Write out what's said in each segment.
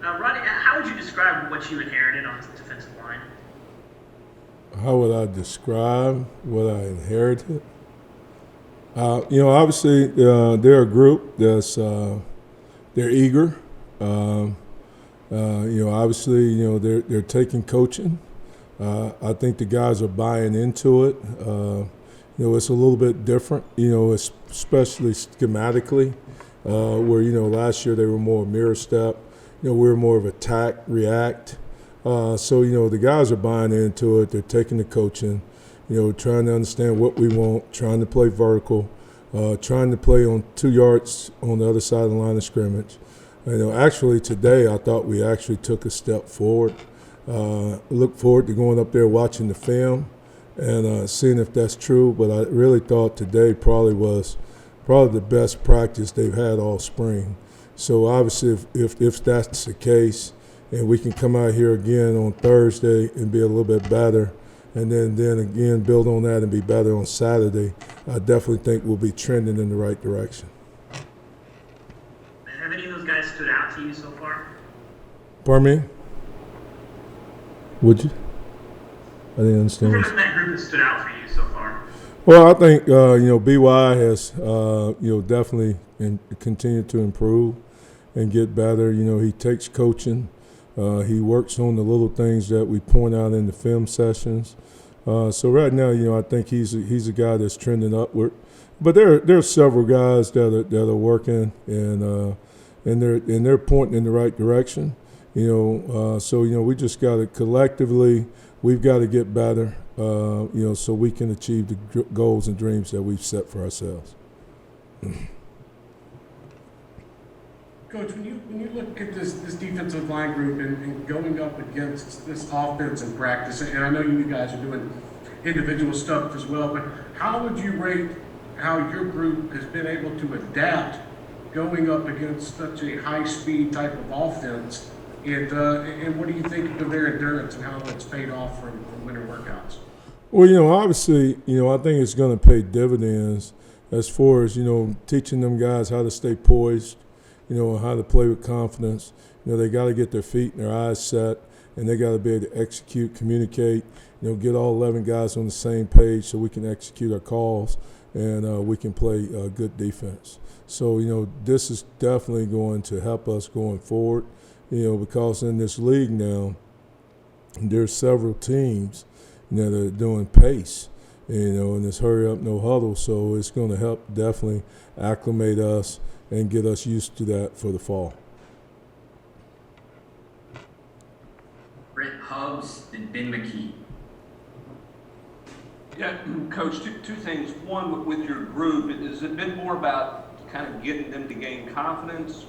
Rodney, how would you describe what you inherited on this defensive line? How would I describe what I inherited? Obviously, they're a group that's they're eager. Um, Obviously, they're taking coaching. I think the guys are buying into it. It's a little bit different. Especially schematically, where last year they were more mirror step. We were more of attack react. So the guys are buying into it. They're taking the coaching. Trying to understand what we want. Trying to play vertical. Trying to play on 2 yards on the other side of the line of scrimmage. Actually today I thought we actually took a step forward. Look forward to going up there watching the film and seeing if that's true. But I really thought today was probably the best practice they've had all spring. So obviously, if that's the case, and we can come out here again on Thursday and be a little bit better, and then again build on that and be better on Saturday, I definitely think we'll be trending in the right direction. Have any of those guys stood out to you so far? Pardon me? Would you? I didn't understand. Who's in that group that stood out for you so far? Well, I think BY has definitely continued to improve and get better. He takes coaching. He works on the little things that we point out in the film sessions. So right now, I think he's a guy that's trending upward. But there are several guys that are working and they're pointing in the right direction. So we just got to collectively, we've got to get better. So we can achieve the goals and dreams that we've set for ourselves. Coach, when you look at this defensive line group and going up against this offense in practice, and I know you guys are doing individual stuff as well, but how would you rate how your group has been able to adapt going up against such a high-speed type of offense? And what do you think of their endurance and how it's paid off from winter workouts? Well, obviously, I think it's going to pay dividends as far as, teaching them guys how to stay poised, how to play with confidence. They got to get their feet and their eyes set, and they got to be able to execute, communicate, get all 11 guys on the same page so we can execute our calls and we can play good defense. So, this is definitely going to help us going forward, because in this league now, there's several teams that are doing pace, and this hurry up, no huddle. So it's going to help definitely acclimate us and get us used to that for the fall. Brent Hubbs and Ben McKee. Yeah, Coach, two things. One, with your group, has it been more about kind of getting them to gain confidence,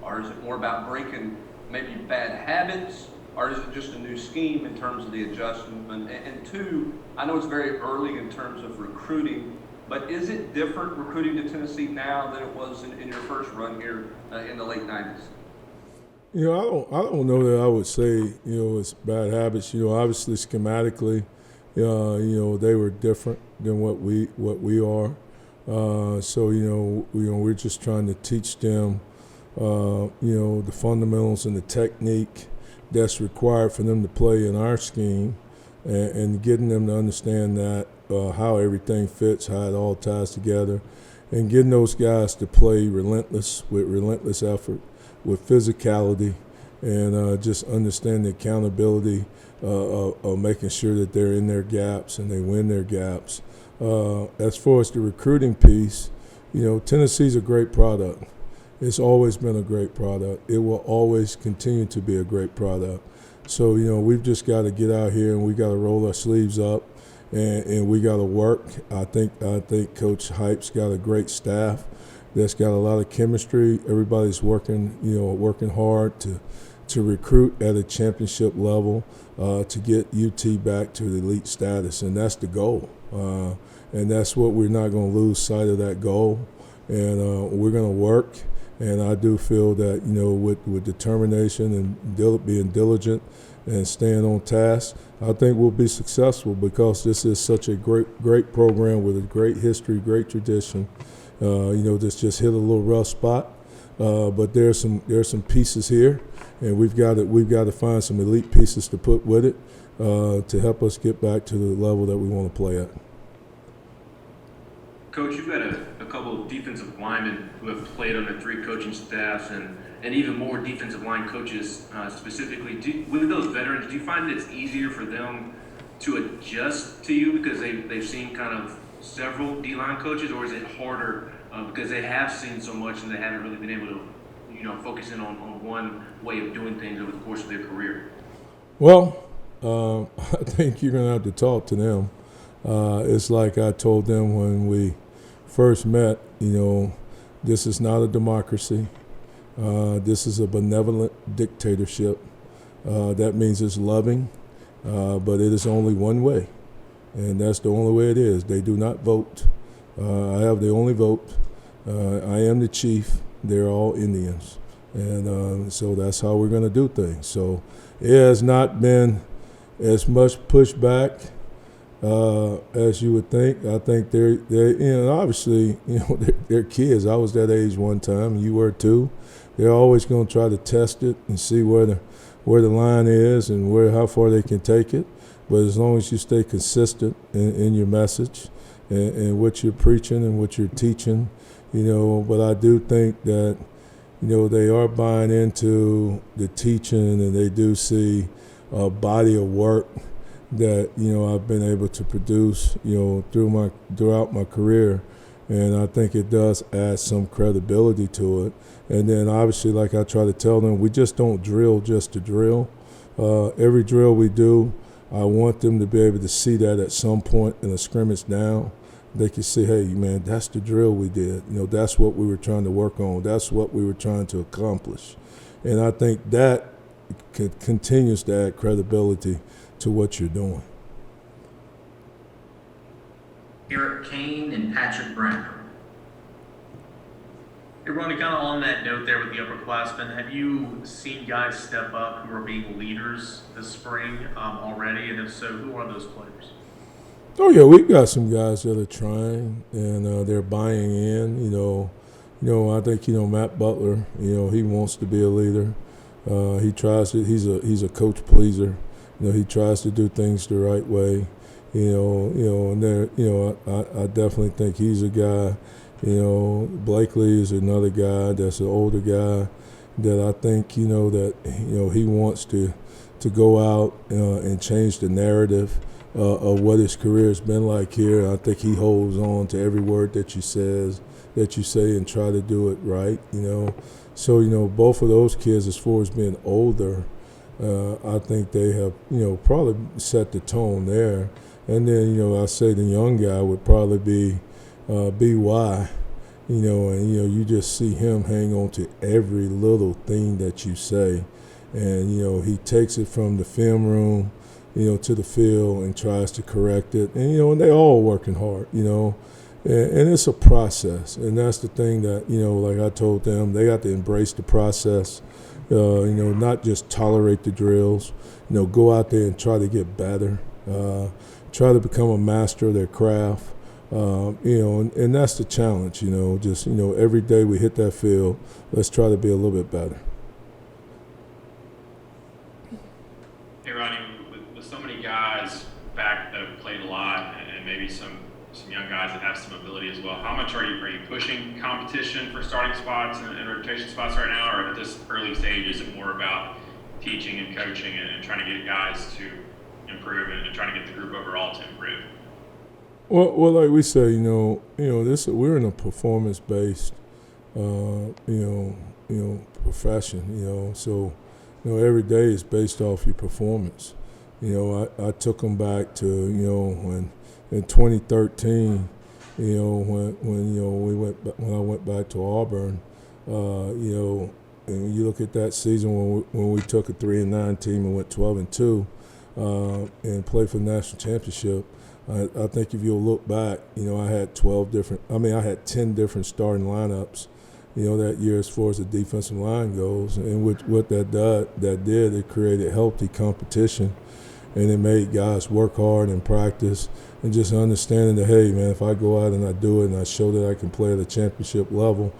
or is it more about breaking maybe bad habits, or is it just a new scheme in terms of the adjustment? And two, I know it's very early in terms of recruiting, but is it different recruiting to Tennessee now than it was in your first run here in the late 90s? I don't know that I would say, it's bad habits. Obviously schematically, they were different than what we are. So we're just trying to teach them, the fundamentals and the technique that's required for them to play in our scheme, and getting them to understand that how everything fits, how it all ties together, and getting those guys to play with relentless effort, with physicality, and just understand the accountability of making sure that they're in their gaps and they win their gaps. As far as the recruiting piece, Tennessee's a great product. It's always been a great product. It will always continue to be a great product. So, we've just got to get out here and we got to roll our sleeves up and we got to work. I think Coach Hype's got a great staff that's got a lot of chemistry. Everybody's working hard to recruit at a championship level, to get UT back to the elite status, and that's the goal. And that's what we're not going to lose sight of that goal. And we're going to work. And I do feel that, with determination and being diligent and staying on task, I think we'll be successful because this is such a great program with a great history, great tradition. This just hit a little rough spot. But there's some pieces here, and we've got to find some elite pieces to put with it to help us get back to the level that we want to play at. Coach, you've got a couple of defensive linemen who have played on the 3 coaching staffs and even more defensive line coaches specifically. With those veterans, do you find that it's easier for them to adjust to you because they've seen kind of several D-line coaches, or is it harder because they have seen so much and they haven't really been able to, focus in on one way of doing things over the course of their career? Well, I think you're going to have to talk to them. It's like I told them when we first met, this is not a democracy. This is a benevolent dictatorship. That means it's loving, but it is only one way, and that's the only way it is. They do not vote. I have the only vote. I am the chief. They're all Indians, and so that's how we're going to do things. So it has not been as much pushback as you would think. I think they're obviously, they're kids. I was that age one time, and you were too. They're always going to try to test it and see where the line is and how far they can take it. But as long as you stay consistent in your message and what you're preaching and what you're teaching, but I do think that, they are buying into the teaching, and they do see a body of work that, I've been able to produce, throughout my career. And I think it does add some credibility to it. And then obviously, like I try to tell them, we just don't drill just to drill. Every drill we do, I want them to be able to see that at some point in a scrimmage down. They can see, hey, man, that's the drill we did. That's what we were trying to work on. That's what we were trying to accomplish. And I think that continues to add credibility to what you're doing. Eric Kane and Patrick Brown. Hey, Rodney, kind of on that note there with the upperclassmen, have you seen guys step up who are being leaders this spring already? And if so, who are those players? Oh, yeah, we've got some guys that are trying, and they're buying in. I think, Matt Butler, he wants to be a leader. He tries to. He's a coach pleaser. He tries to do things the right way. And there, I definitely think he's a guy. Blakely is another guy that's an older guy that I think, that, he wants to go out and change the narrative of what his career has been like here. I think he holds on to every word that you say and try to do it right, So, both of those kids, as far as being older, I think they have, probably set the tone there. And then, I say the young guy would probably be BY, and, you just see him hang on to every little thing that you say. And, he takes it from the film room, to the field and tries to correct it. And, and they all working hard, and it's a process. And that's the thing that, like I told them, they got to embrace the process, not just tolerate the drills, go out there and try to get better, try to become a master of their craft, and that's the challenge, just, every day we hit that field, let's try to be a little bit better. Hey, Rodney, with so many guys back that have played a lot and maybe some young guys that have some ability as well, how much are you pushing competition for starting spots and rotation spots right now, or at this early stage is it more about teaching and coaching and trying to get guys to improve and trying to get the group overall to improve? Well, like we say, we're in a performance-based, profession, so, every day is based off your performance. I took them back to, when in 2013, when I went back to Auburn, and when you look at that season when we took a 3-9 team and went 12-2, and played for the national championship. I think if you'll look back, I had 10 different starting lineups, that year as far as the defensive line goes. And what that did, it created healthy competition, and it made guys work hard and practice, and just understanding that, hey, man, if I go out and I do it and I show that I can play at a championship level,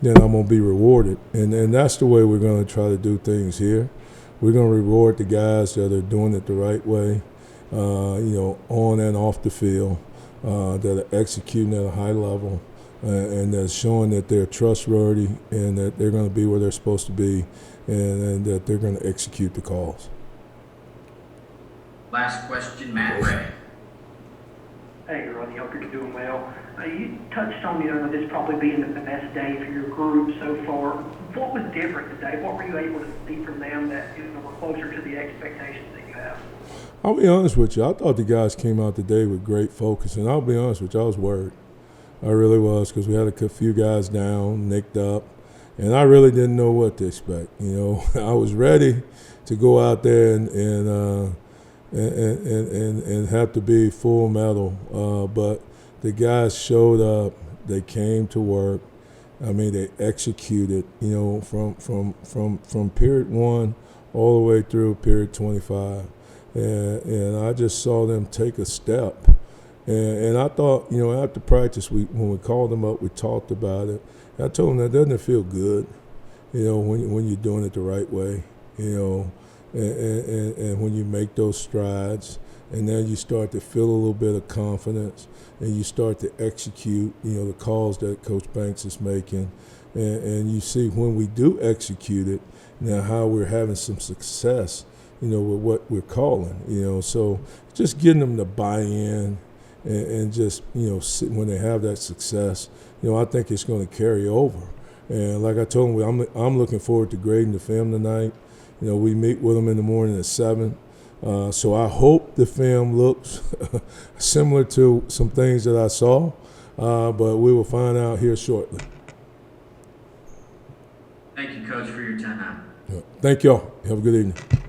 then I'm going to be rewarded. And that's the way we're going to try to do things here. We're going to reward the guys that are doing it the right way, on and off the field, that are executing at a high level, and that's showing that they're trustworthy and that they're going to be where they're supposed to be, and that they're going to execute the calls. Last question, Matt Ray. Hey, Rodney, hope you're doing well. You touched on, this probably being the best day for your group so far. What was different today? What were you able to see from them that were closer to the expectations that you have? I'll be honest with you. I thought the guys came out today with great focus, and I'll be honest with you, I was worried. I really was, because we had a few guys down, nicked up, and I really didn't know what to expect. I was ready to go out there and have to be full metal, but the guys showed up. They came to work. I mean, they executed. From period 1 all the way through period 25, and I just saw them take a step. And I thought, after practice, when we called them up, we talked about it. I told them that doesn't it feel good, when you're doing it the right way, and when you make those strides, and then you start to feel a little bit of confidence, and you start to execute, the calls that Coach Banks is making, and you see when we do execute it, now how we're having some success, with what we're calling, so just getting them to buy in, and just, when they have that success, I think it's going to carry over. And like I told them, I'm looking forward to grading the film tonight. We meet with them in the morning at 7. So I hope the film looks similar to some things that I saw, but we will find out here shortly. Thank you, Coach, for your time. Thank y'all. Have a good evening.